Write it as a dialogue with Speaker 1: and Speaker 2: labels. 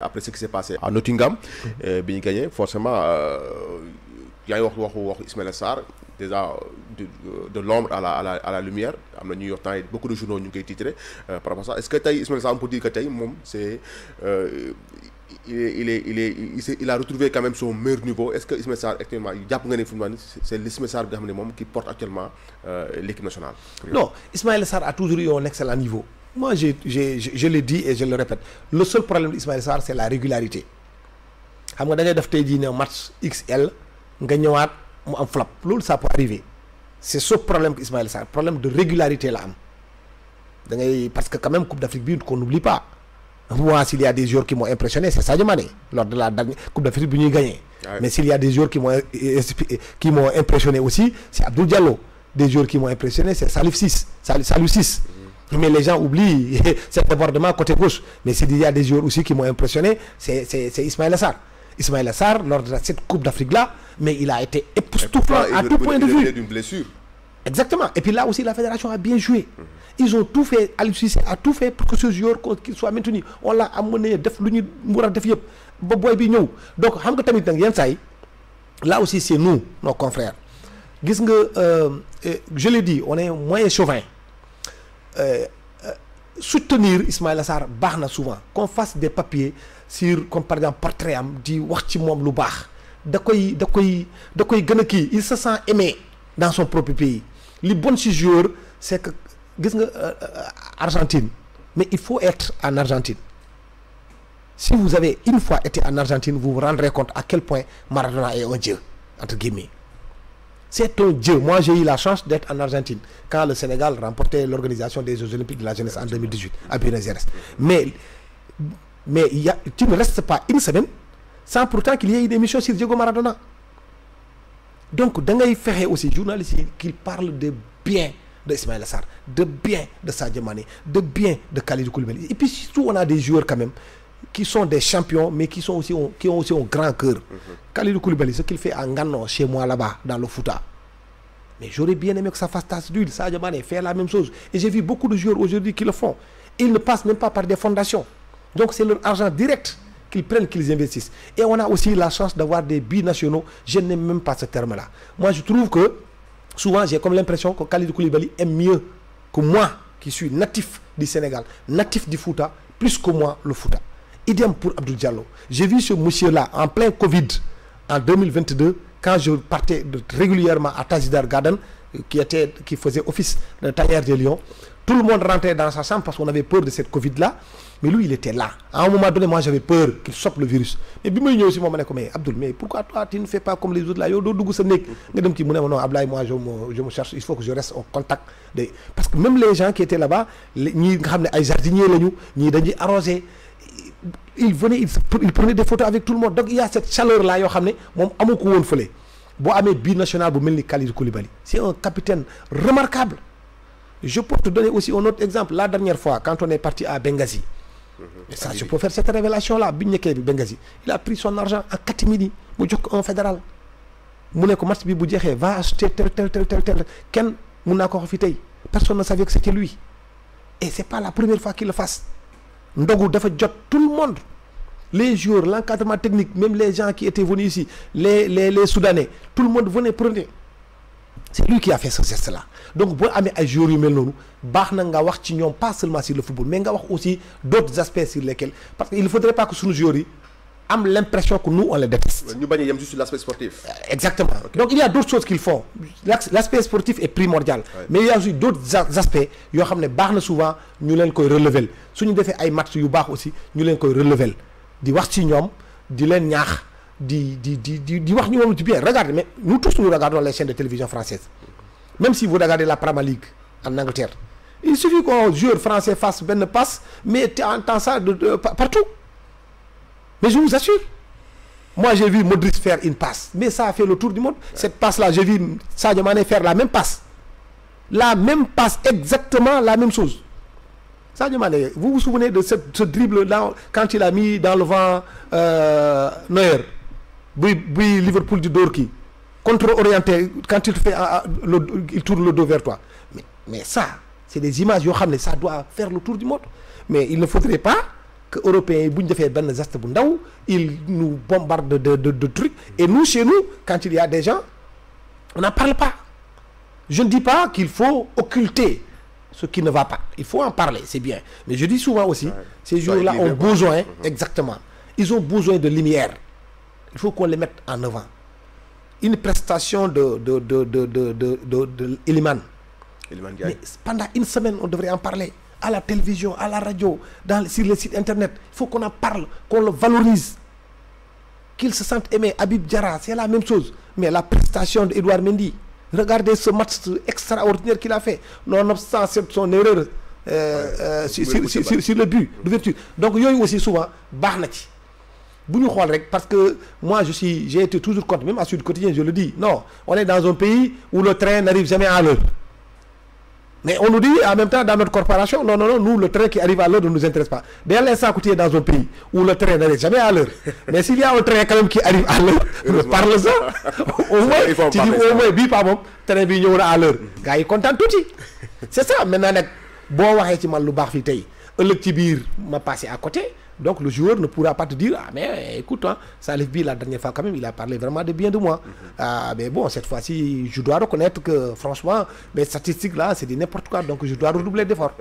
Speaker 1: après ce qui s'est passé à Nottingham bi ñu gagné forcément yaa ngi waxu Ismaïla Sarr déjà de l'ombre à la lumière am na ñuy wax temps yi beaucoup de journaux ñu ngi koy titré par rapport à ça est-ce que tey Ismaïla Sarr on peut dire que tey moom c'est il a retrouvé quand même son meilleur niveau est-ce que Ismaïla Sarr actuellement jàpp nga ne fi mu ne c'est l'Ismaïla Sarr bi nga xam ne moom qui porte actuellement l'équipe nationale.
Speaker 2: Non, Ismaïla Sarr a toujours eu un excellent niveau. Moi je l'ai dit et je le répète, le seul problème d'Ismaïla Sarr c'est la régularité. Xam nga da ngay def tey jii ne match XL nga ñëwaat mu am flop loolu ça peut arriver c'est ce problème que Ismaïla Sarr problème de régularité la am da ngay parce que quand même Coupe d'Afrique bi qu'on n'oublie pas. Moi, s'il y a des joueurs qui m'ont impressionné, c'est Sadio Mané lors de la dernière Coupe d'Afrique bi ñuy gagné. Mais s'il y a des joueurs qui m'ont impressionné aussi, c'est Abdou Diallo. Des joueurs qui m'ont impressionné, c'est Salif Ciss. Mais les gens oublient cet débordement côté gauche. Mais s'il y a des joueurs aussi qui m'ont impressionné, c'est Ismaïla Sarr. Ismaïla Sarr, lors de cette Coupe d'Afrique-là, mais il a été époustouflant à tout point de vue.
Speaker 1: Il a d'une blessure.
Speaker 2: Exactement. Et puis là aussi, la fédération a bien joué. Ils ont tout fait, Aliou Cissé a tout fait pour que ce joueur qu'il soit maintenu. On l'a amené def lu ñu war a def yëpp ba boy bi ñëw. Donc xam nga tamit nag yenn saa yi là aussi c'est nous, nos confrères. Gis nga je l'ai dit, on est moins chauvin. Soutenir Ismaïla Sarr baax na souvent qu'on fasse des papiers sur comme par exemple portrait am di wax ci moom lu baax da koy gën a kii il se sent aimé dans son propre pays. Li bon ci joueur c'est que gis nga Argentine mais il faut être en Argentine. Si vous avez une fois été en Argentine, vous vous rendrez compte à quel point Maradona est un dieu entre guillemets. C'est un dieu. Moi, j'ai eu la chance d'être en Argentine quand le Sénégal remportait l'organisation des Jeux Olympiques de la jeunesse en 2018 à Buenos Aires. Mais tu ne restes pas une semaine sans pourtant qu'il y ait une émission sur Diego Maradona. Donc, da ngay fexe aussi journalistes yi qu'ils parlent de bien de Ismaïla Sarr, de bien de Sadio Mané, de bien de Kalidou Koulibaly. Et puis surtout, on a des joueurs quand même qui sont des champions mais qui ont aussi un grand cœur. Kalidou Koulibaly, ce qu'il fait à Ngano chez moi là-bas dans le Fouta. Mais j'aurais bien aimé que ça fasse tasse d'huile. Sadio Mané fait la même chose. Et j'ai vu beaucoup de joueurs aujourd'hui qui le font. Ils ne passent même pas par des fondations. Donc c'est leur argent direct qu'ils prennent, qu'ils investissent. Et on a aussi la chance d'avoir des binationaux. Je n'aime même pas ce terme-là. Moi, je trouve que souvent, j'ai comme l'impression que Kalidou Koulibaly aime mieux que moi, qui suis natif du Sénégal, natif du Fouta, plus que moi, le Fouta. Idem pour Abdou Diallo. J'ai vu ce monsieur-là en plein Covid en 2022, quand je partais régulièrement à Tazidar Garden, qui faisait office de tailleur de Lyon. Tout le monde rentrait dans sa chambre parce qu'on avait peur de cette Covid-là. Mais lui, il était là. À un moment donné, moi, j'avais peur qu'il chope le virus. Mais bima ñëw si moom ma ne ko mais Abdoul, mais pourquoi toi tu ne fais pas comme les autres là yow doo dugg sa néeg nga dem ci mu ne ma non Ablaye, moi je me cherche, il faut que je reste en contact parce que même les gens qui étaient là-bas ñii nga xam ne ay jardiniers lañu ñii dañuy arroser ils venaient ils prenaient des photos avec tout le monde. Donc il y a cette chaleur là yoo xam ne moom amu ko woon fële boo amee binational bu mel ni Kalidou Koulibaly. C'est un capitaine remarquable. Je peux te donner aussi un autre exemple. La dernière fois quand on est parti à Benghazi, et ça je peux faire cette révélation là bi ñu nekkee bi Benghazi, il a pris son argent en catimini mu jox ko un fédéral mu ne ko match bi bu jeexee va acheter tel kenn mun naa ko wax fi tey personne ne savait que c'était lui. Et c'est pas la première fois qu'il le fasse. Ndogu dafa jot tout le monde, les joueurs, l'encadrement technique, même les gens qui étaient venus ici, les Soudanais, tout le monde venait prendre. C'est lui qui a fait ce geste là. Donc boo amee ay joueurs yu mel noonu baax na nga wax ci ñoom pas seulement sur le football mais nga wax aussi d'autres aspects sur lesquels, parce que il ne faudrait pas que suñu joueurs yi am l'impression que nous on les déteste.
Speaker 1: ñu bañ a yem juste sur l'aspect sportif.
Speaker 2: Exactement. Okay. Donc il y a d'autres choses qu'ils font. L'aspect sportif est primordial. Ouais. Mais il y a aussi d'autres aspects yoo xam ne baax na souvent ñu leen koy relever suñu defee ay match yu baax aussi ñu leen koy relever di wax ci ñoom di leen ñaax di wax ñu moom ci bien. Regardez, mais nous tous nous regardons les chaînes de télévision françaises. Même si vous regardez la Premier League en Angleterre, il suffit qu'un joueur français fasse une passe, mais tu entends ça partout. Mais je vous assure, moi j'ai vu Modric faire une passe, mais ça a fait le tour du monde. Cette passe-là, j'ai vu Sadio Mané faire la même passe. La même passe, exactement la même chose. Sadio Mané, vous vous souvenez de ce dribble-là quand il a mis dans le vent Neuer, puis Liverpool du Dorki, contre-orienté, quand il tourne le dos vers toi. Mais ça, c'est des images, ça doit faire le tour du monde. Mais il ne faudrait pas que européens yi bu ñu defee benn geste bu ndaw ils nous bombardent de trucs et nous chez nous quand il y a des gens on n'en parle pas. Je ne dis pas qu'il faut occulter ce qui ne va pas. Il faut en parler, c'est bien. Mais je dis souvent aussi, ces jours-là ont besoin, exactement, ils ont besoin de lumière. Il faut qu'on les mette en avant. Une prestation de Eliman. Mais pendant une semaine, on devrait en parler. À la télévision, à la radio, sur les sites internet. Il faut qu'on en parle, qu'on le valorise. Qu'il se sente aimé. Habib Diarra, c'est la même chose. Mais la prestation d'Edouard Mendy, regardez ce match extraordinaire qu'il a fait. Nonobstant son erreur sur le but d'ouverture. Donc, il y a aussi souvent, Barnati. Parce que moi, j'ai été toujours contre, même à Sud Quotidien, je le dis. Non, on est dans un pays où le train n'arrive jamais à l'heure. Mais on nous dit en même temps dans notre corporation, non, nous, le train qui arrive à l'heure ne nous intéresse pas. Dès l'instant que tu es dans un pays où le train n'arrive jamais à l'heure, mais s'il y a un train quand même qui arrive à l'heure, parle-en. Au moins, tu dis au moins, bi pas bon, train bi ñëw na à l'heure. Gars yi kontaan tuuti. C'est ça, maintenant nag boo waxee ci man lu baax fii tey ëllëg ci biir ma passé à côté. Donc le joueur ne pourra pas te dire ah mais écoute hein, Salif Bi la dernière fois quand même il a parlé vraiment de bien de moi. Mais bon cette fois-ci je dois reconnaître que franchement mes statistiques là c'est du n'importe quoi donc je dois redoubler d'efforts.